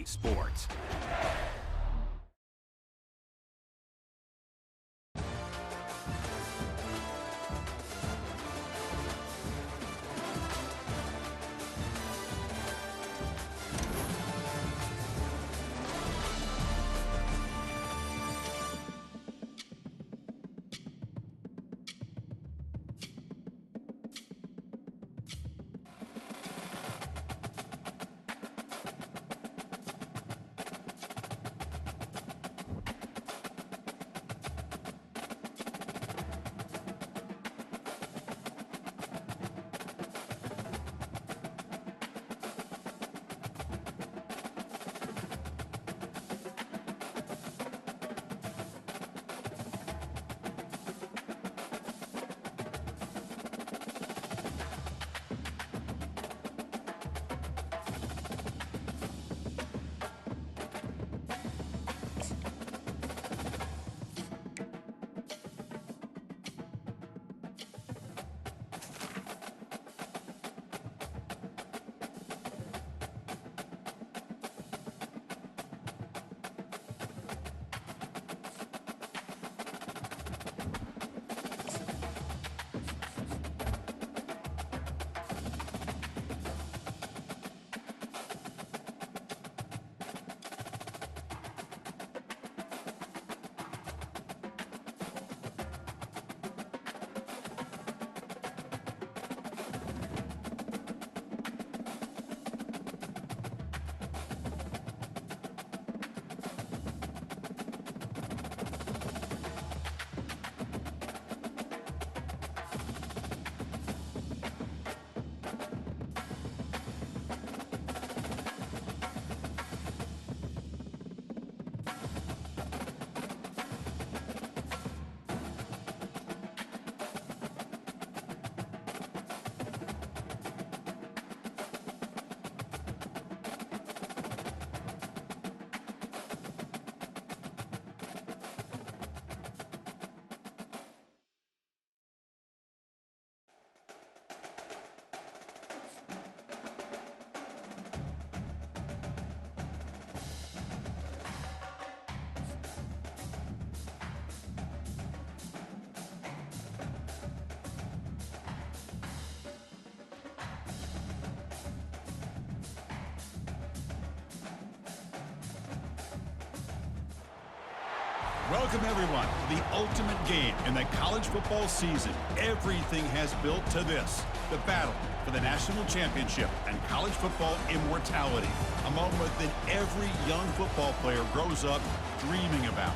Sports. Welcome, everyone, to the ultimate game in the college football season. Everything has built to this, the battle for the national championship and college football immortality, a moment that every young football player grows up dreaming about.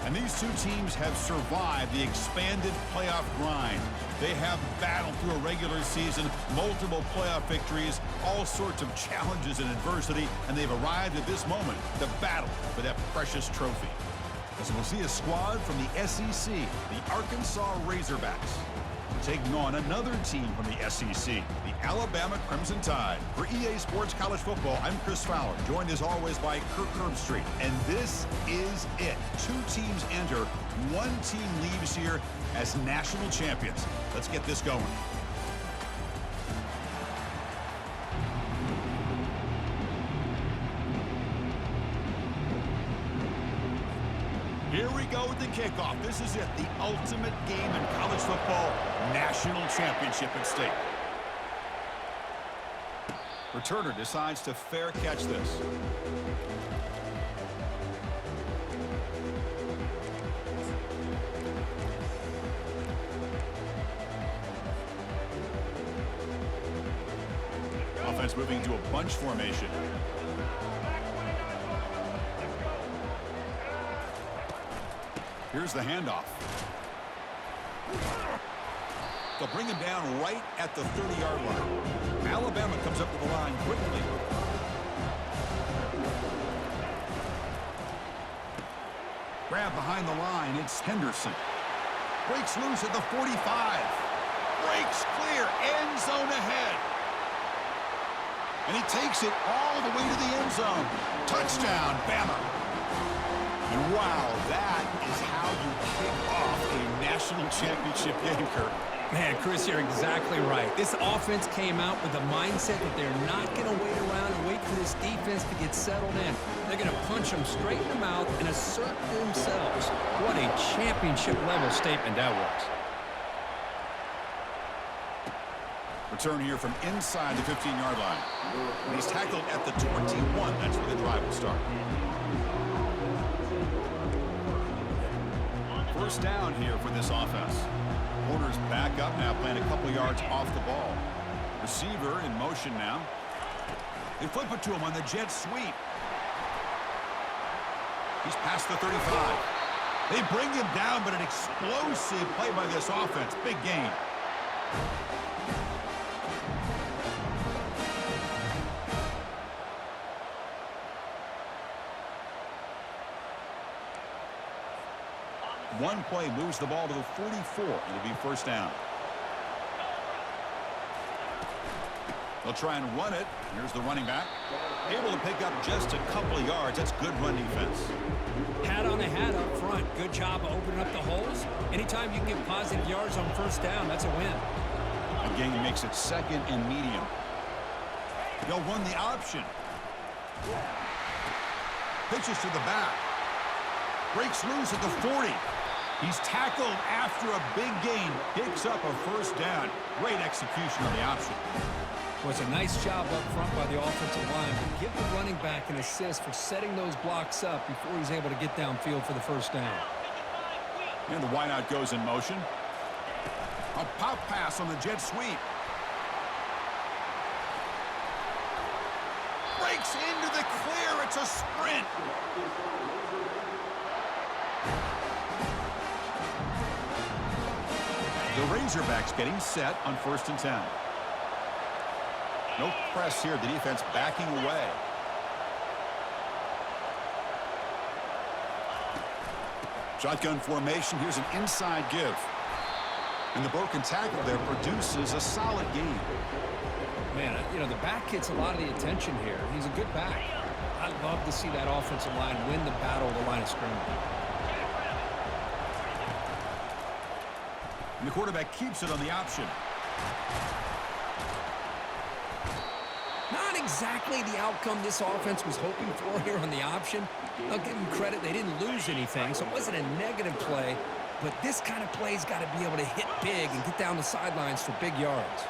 And these two teams have survived the expanded playoff grind. They have battled through a regular season, multiple playoff victories, all sorts of challenges and adversity, and they've arrived at this moment, the battle for that precious trophy. As we'll see a squad from the SEC, the Arkansas Razorbacks, taking on another team from the SEC, the Alabama Crimson Tide. For EA Sports College Football, I'm Chris Fowler, joined as always by Kirk Herbstreit. And this is it. Two teams enter, one team leaves here as national champions. Let's get this going. Here we go with the kickoff. This is it, the ultimate game in college football, national championship at stake. Returner decides to fair catch this. Offense moving to a bunch formation. Here's the handoff. They'll bring him down right at the 30-yard line. Alabama comes up to the line quickly. Grab behind the line. It's Henderson. Breaks loose at the 45. Breaks clear. End zone ahead. And he takes it all the way to the end zone. Touchdown, Bama. And wow, that is how you kick off a national championship game, Kirk. Man, Chris, you're exactly right. This offense came out with the mindset that they're not going to wait around and wait for this defense to get settled in. They're going to punch them straight in the mouth and assert themselves. What a championship-level statement that was. Return here from inside the 15-yard line. And he's tackled at the 21. That's where the drive will start. First down here for this offense. Corners back up now, playing a couple yards off the ball. Receiver in motion now. They flip it to him on the jet sweep. He's past the 35. They bring him down, but an explosive play by this offense. Big gain. One play moves the ball to the 44. It'll be first down. They'll try and run it. Here's the running back. Able to pick up just a couple of yards. That's good run defense. Hat on a hat up front. Good job of opening up the holes. Anytime you can get positive yards on first down, that's a win. Again, he makes it second and medium. They'll run the option. Pitches to the back. Breaks loose at the 40. He's tackled after a big gain. Picks up a first down. Great execution on the option. Was a nice job up front by the offensive line, but give the running back an assist for setting those blocks up before he's able to get downfield for the first down. And the wideout goes in motion. A pop pass on the jet sweep. Breaks into the clear. It's a sprint. The Razorbacks getting set on 1st and 10. No press here. The defense backing away. Shotgun formation. Here's an inside give. And the broken tackle there produces a solid gain. Man, you know, the back gets a lot of the attention here. He's a good back. I'd love to see that offensive line win the battle of the line of scrimmage. And the quarterback keeps it on the option. Not exactly the outcome this offense was hoping for here on the option. I'll give them credit. They didn't lose anything, so it wasn't a negative play. But this kind of play's got to be able to hit big and get down the sidelines for big yards.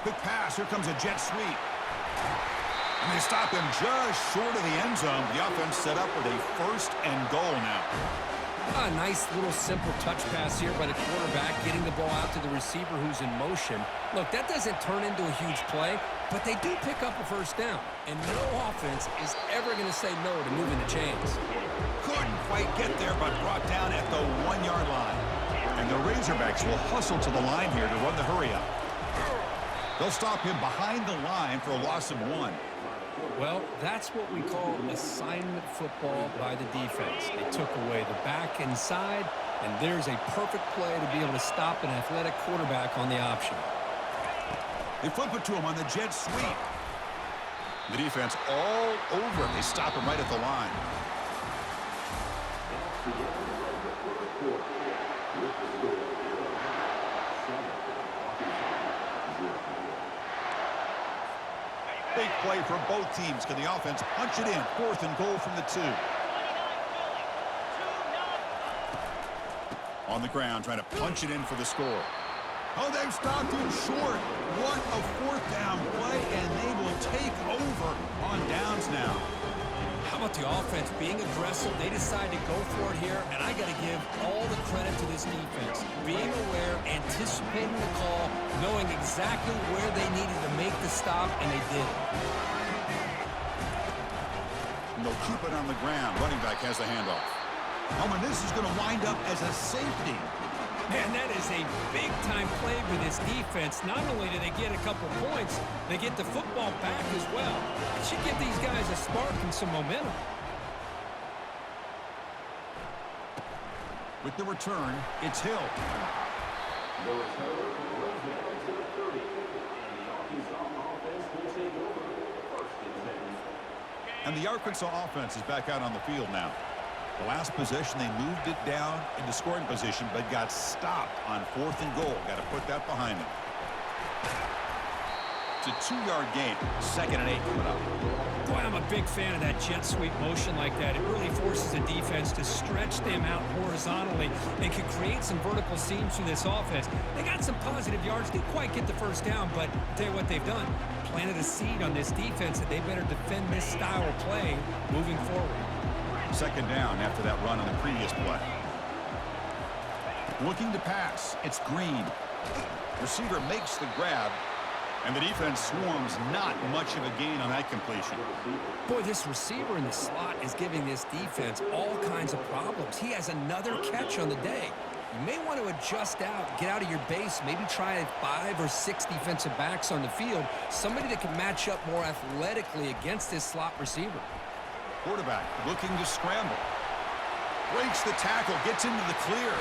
Quick pass. Here comes a jet sweep. And they stop him just short of the end zone. The offense set up with a 1st and goal now. A nice little simple touch pass here by the quarterback, getting the ball out to the receiver who's in motion. Look, that doesn't turn into a huge play, but they do pick up a first down. And no offense is ever going to say no to moving the chains. Couldn't quite get there, but brought down at the 1-yard line. And the Razorbacks will hustle to the line here to run the hurry up. They'll stop him behind the line for a loss of 1. Well, that's what we call assignment football by the defense. They took away the back inside, and there's a perfect play to be able to stop an athletic quarterback on the option. They flip it to him on the jet sweep. The defense all over it. They stop him right at the line. Big play for both teams. Can the offense punch it in? 4th and goal from the 2. On the ground, trying to punch it in for the score. Oh, they've stopped him short. What a 4th down play, and they will take over on downs now. How about the offense being aggressive? They decide to go for it here, and I got to give all the credit to this defense. Being aware, anticipating the call, knowing exactly where they needed to make the stop, and they did. And they'll keep it on the ground. Running back has the handoff. Oh, and this is going to wind up as a safety. Man, that is a big-time play for this defense. Not only do they get a couple points, they get the football back as well. It should give these guys a spark and some momentum. With the return, it's Hill. And the Arkansas offense is back out on the field now. The last possession, they moved it down into scoring position, but got stopped on 4th and goal. Got to put that behind them. It's a 2-yard gain. 2nd and 8 coming up. Boy, I'm a big fan of that jet sweep motion like that. It really forces a defense to stretch them out horizontally and can create some vertical seams through this offense. They got some positive yards. Didn't quite get the first down, but I'll tell you what they've done. Planted a seed on this defense that they better defend this style of play moving forward. 2nd down after that run on the previous play. Looking to pass. It's Green. Receiver makes the grab. And the defense swarms. Not much of a gain on that completion. Boy, this receiver in the slot is giving this defense all kinds of problems. He has another catch on the day. You may want to adjust out, get out of your base, maybe try 5 or 6 defensive backs on the field, somebody that can match up more athletically against this slot receiver. Quarterback looking to scramble. Breaks the tackle, gets into the clear.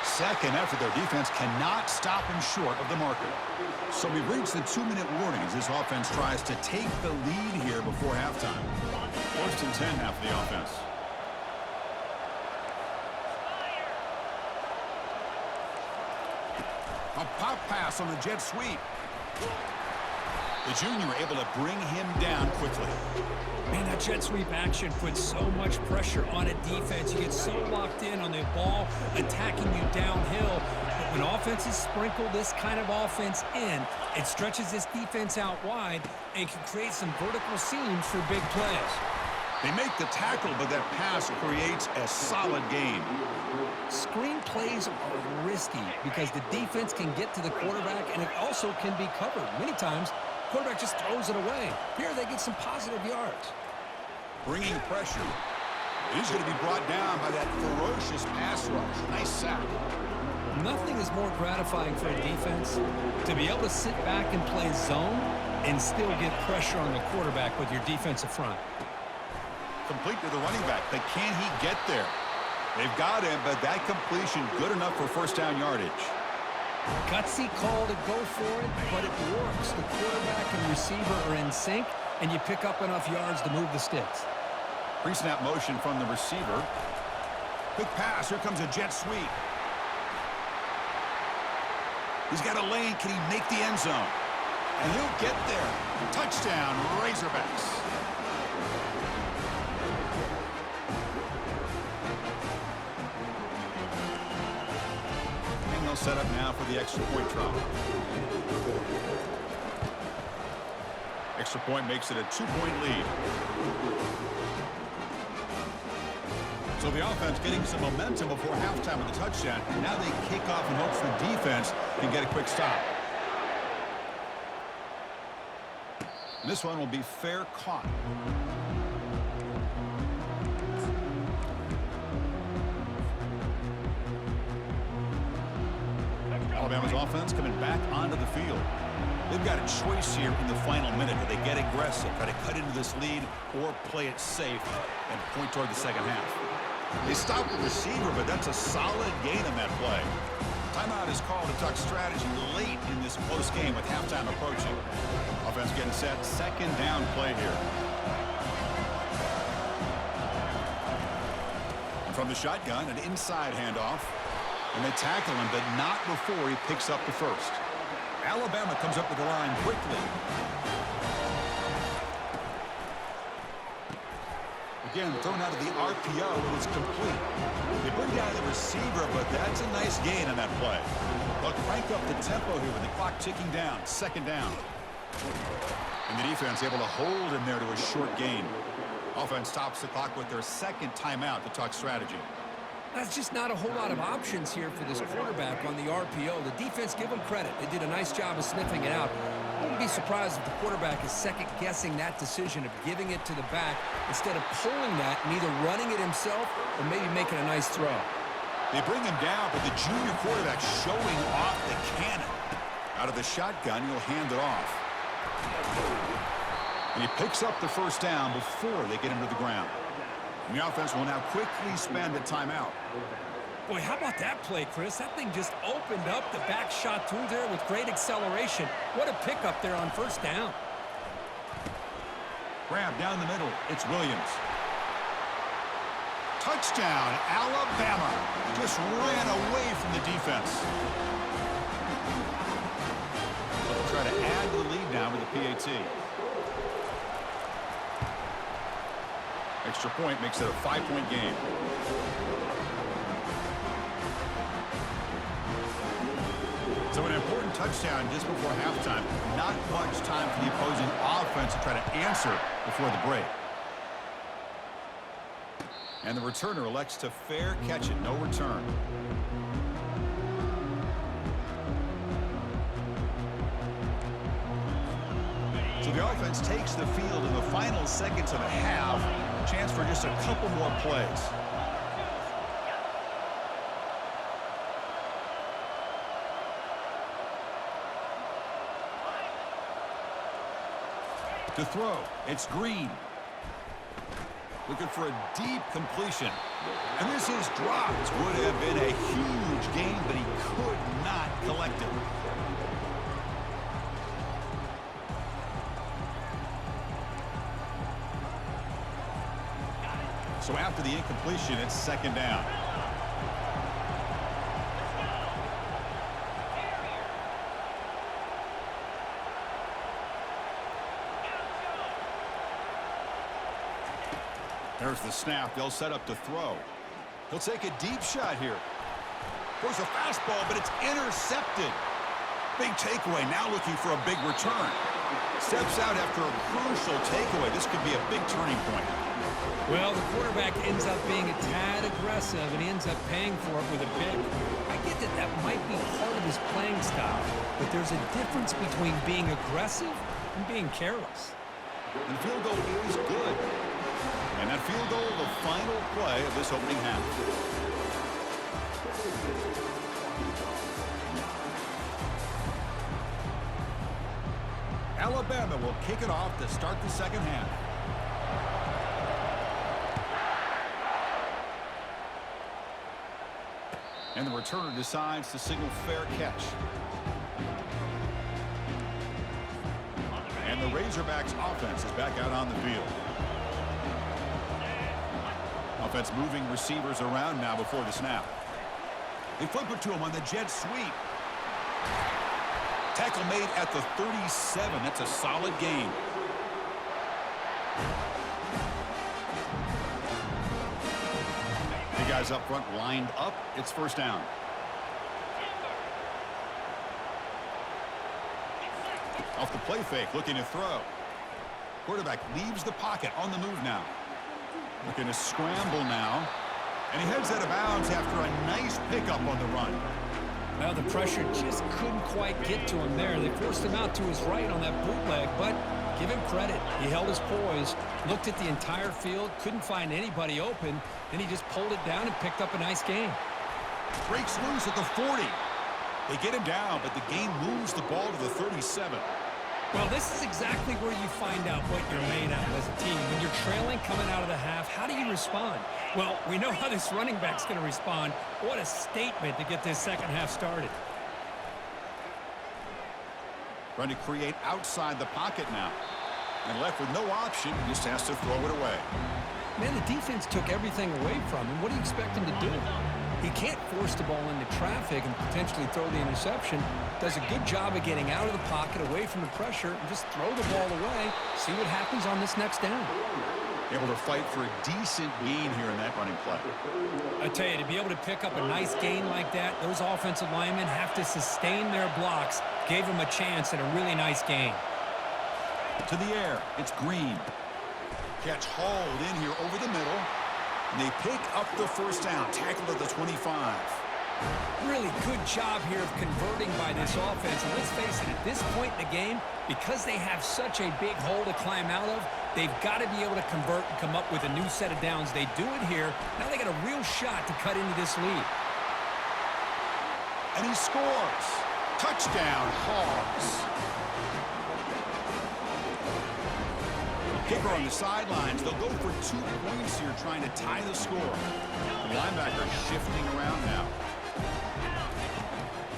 2nd effort, their defense cannot stop him short of the marker. So we've reached the 2-minute warning as this offense tries to take the lead here before halftime. 1st and 10 now for the offense. A pop pass on the jet sweep. The junior able to bring him down quickly. Man, that jet sweep action puts so much pressure on a defense. You get so locked in on the ball attacking you downhill. But when offenses sprinkle this kind of offense in, it stretches this defense out wide and can create some vertical seams for big plays. They make the tackle, but that pass creates a solid gain. Screen plays are risky because the defense can get to the quarterback and it also can be covered. Many times, quarterback just throws it away. Here they get some positive yards. Bringing pressure. He's going to be brought down by that ferocious pass rush. Nice sack. Nothing is more gratifying for a defense to be able to sit back and play zone and still get pressure on the quarterback with your defensive front. Complete to the running back, but can he get there? They've got him, but that completion good enough for 1st down yardage. Gutsy call to go for it, but it works. The quarterback and receiver are in sync, and you pick up enough yards to move the sticks. Pre-snap motion from the receiver. Quick pass. Here comes a jet sweep. He's got a lane. Can he make the end zone? And he'll get there. Touchdown, Razorbacks. They'll set up now for the extra point try. Extra point makes it a 2-point lead. So the offense getting some momentum before halftime with the touchdown. Now they kick off in hopes the defense can get a quick stop. And this one will be fair caught. Alabama's offense coming back onto the field. They've got a choice here in the final minute. Do they get aggressive, try to cut into this lead, or play it safe and point toward the second half? They stop the receiver, but that's a solid gain on that play. Timeout is called to talk strategy late in this close game with halftime approaching. Offense getting set. 2nd down play here. And from the shotgun, an inside handoff. And they tackle him, but not before he picks up the first. Alabama comes up with the line quickly. Again, thrown out of the RPO, and it's complete. They bring down the receiver, but that's a nice gain on that play. They'll crank up the tempo here with the clock ticking down. 2nd down. And the defense able to hold him there to a short gain. Offense stops the clock with their 2nd timeout to talk strategy. That's just not a whole lot of options here for this quarterback on the RPO. The defense, give them credit. They did a nice job of sniffing it out. I wouldn't be surprised if the quarterback is second-guessing that decision of giving it to the back instead of pulling that and either running it himself or maybe making a nice throw. They bring him down, but the junior quarterback showing off the cannon. Out of the shotgun, he'll hand it off. And he picks up the 1st down before they get him to the ground. And the offense will now quickly spend a timeout. Boy, how about that play, Chris? That thing just opened up. The back shot through there with great acceleration. What a pickup there on 1st down. Grab down the middle. It's Williams. Touchdown, Alabama. Just ran away from the defense. They'll try to add to the lead now with the PAT. Extra point makes it a 5-point game. So an important touchdown just before halftime. Not much time for the opposing offense to try to answer before the break. And the returner elects to fair catch it. No return. So the offense takes the field in the final seconds of the half. Chance for just a couple more plays. To throw, it's Green. Looking for a deep completion. And this is dropped. Would have been a huge gain, but he could not collect it. So after the incompletion, it's second down. There's the snap. They'll set up to throw. He'll take a deep shot here. Goes a fastball, but it's intercepted. Big takeaway. Now looking for a big return. Steps out after a crucial takeaway. This could be a big turning point. Well, the quarterback ends up being a tad aggressive, and he ends up paying for it with a pick. I get that that might be part of his playing style, but there's a difference between being aggressive and being careless. And the field goal is good. And that field goal, the final play of this opening half. Alabama will kick it off to start the second half. And the returner decides to signal fair catch. And the Razorbacks offense is back out on the field. Offense moving receivers around now before the snap. They flip it to him on the jet sweep. Tackle made at the 37. That's a solid gain. The guys up front lined up. It's first down. Off the play fake, looking to throw. Quarterback leaves the pocket on the move now. Looking to scramble now. And he heads out of bounds after a nice pickup on the run. Well, the pressure just couldn't quite get to him there. They forced him out to his right on that bootleg, but give him credit. He held his poise, looked at the entire field, couldn't find anybody open, then he just pulled it down and picked up a nice gain. Breaks loose at the 40. They get him down, but the game moves the ball to the 37. Well, this is exactly where you find out what you're made out of as a team. When you're trailing coming out of the half, how do you respond? Well, we know how this running back's going to respond. What a statement to get this second half started. Trying to create outside the pocket now. And left with no option, just has to throw it away. Man, the defense took everything away from him. What do you expect him to do? He can't force the ball into traffic and potentially throw the interception. Does a good job of getting out of the pocket, away from the pressure, and just throw the ball away. See what happens on this next down. Able to fight for a decent gain here in that running play. I tell you, to be able to pick up a nice gain like that, those offensive linemen have to sustain their blocks. Gave him a chance at a really nice gain. To the air, it's Green. Catch hauled in here over the middle. And they pick up the first down. Tackled at the 25. Really good job here of converting by this offense. And let's face it, at this point in the game, because they have such a big hole to climb out of, they've got to be able to convert and come up with a new set of downs. They do it here. Now they got a real shot to cut into this lead. And he scores. Touchdown, Hogs. Kicker on the sidelines. They'll go for 2 points here, trying to tie the score. The linebacker shifting around now.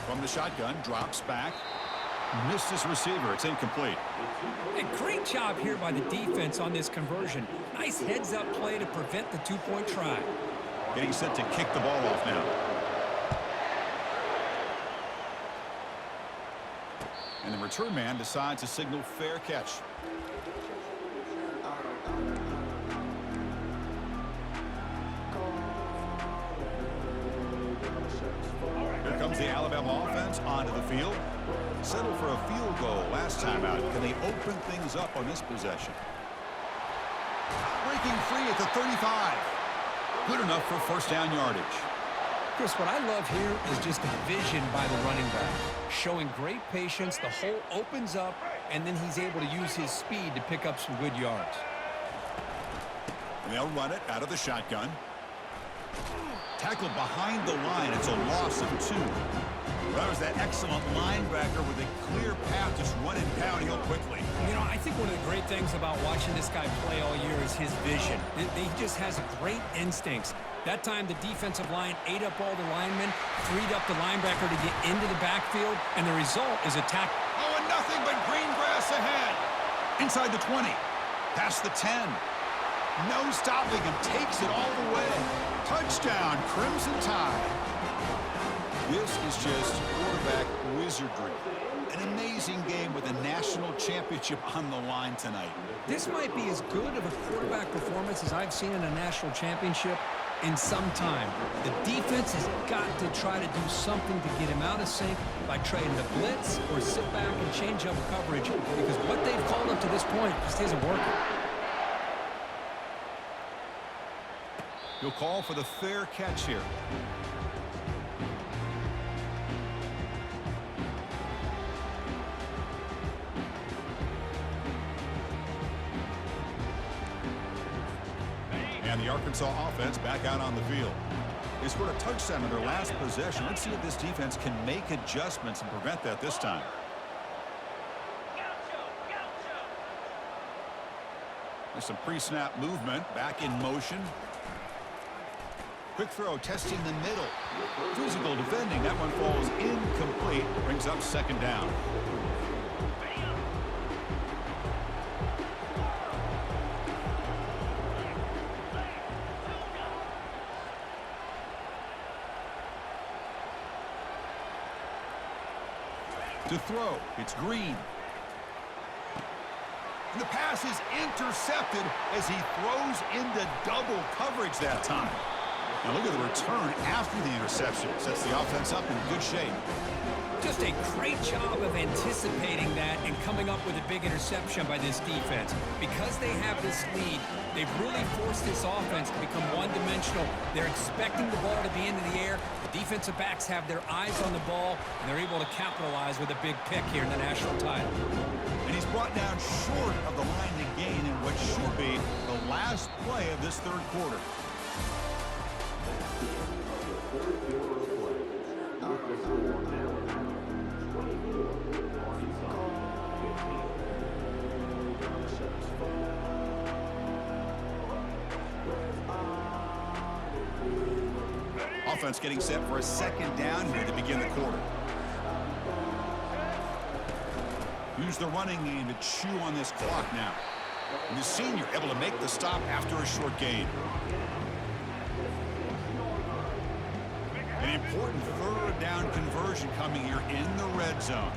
From the shotgun, drops back. Missed his receiver. It's incomplete. A great job here by the defense on this conversion. Nice heads-up play to prevent the 2-point try. Getting set to kick the ball off now. And the return man decides to signal fair catch. Here comes the Alabama offense onto the field. Settled for a field goal last time out. Can they open things up on this possession? Breaking free at the 35. Good enough for first down yardage. Chris, what I love here is just the vision by the running back. Showing great patience, the hole opens up, and then he's able to use his speed to pick up some good yards. And they'll run it out of the shotgun. Tackled behind the line. It's a loss of 2. That was that excellent linebacker with a clear path just running downhill quickly. You know, I think one of the great things about watching this guy play all year is his vision. He just has great instincts. That time, the defensive line ate up all the linemen, freed up the linebacker to get into the backfield, and the result is a tackle. Oh, and nothing but green grass ahead. Inside the 20. Past the 10. No stopping him. Takes it all the way. Touchdown, Crimson Tide. This is just quarterback wizardry. An amazing game with a national championship on the line tonight. This might be as good of a quarterback performance as I've seen in a national championship in some time. The defense has got to try to do something to get him out of sync by trying to blitz or sit back and change up coverage, because what they've called up to this point just isn't working. He'll call for the fair catch here. And the Arkansas offense back out on the field. They scored a touchdown in their last possession. Let's see if this defense can make adjustments and prevent that this time. There's some pre-snap movement. Back in motion. Quick throw testing the middle. Physical defending. That one falls incomplete. Brings up second down. To throw, it's Green. And the pass is intercepted as he throws into double coverage that time. Now look at the return after the interception. Sets the offense up in good shape. Just a great job of anticipating that and coming up with a big interception by this defense. Because they have this lead, they've really forced this offense to become one-dimensional. They're expecting the ball to be into the air. The defensive backs have their eyes on the ball, and they're able to capitalize with a big pick here in the national title. And he's brought down short of the line to gain in what should be the last play of this third quarter. Offense getting set for a second down here to begin the quarter. Use the running game to chew on this clock now. And the senior able to make the stop after a short gain. An important third down conversion coming here in the red zone.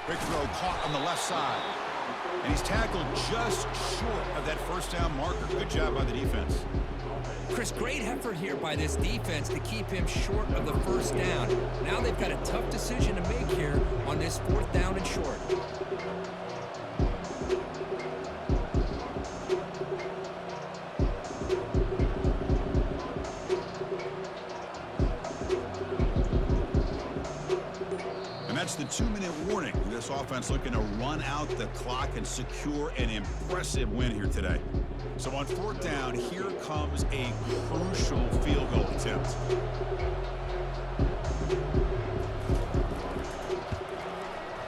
Quick throw caught on the left side. And he's tackled just short of that first down marker. Good job by the defense. Chris, great effort here by this defense to keep him short of the first down. Now they've got a tough decision to make here on this fourth down and short. That's the 2-minute warning. This offense looking to run out the clock and secure an impressive win here today. So on fourth down, here comes a crucial field goal attempt.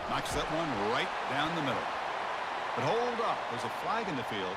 Knocks that one right down the middle. But hold up. There's a flag in the field.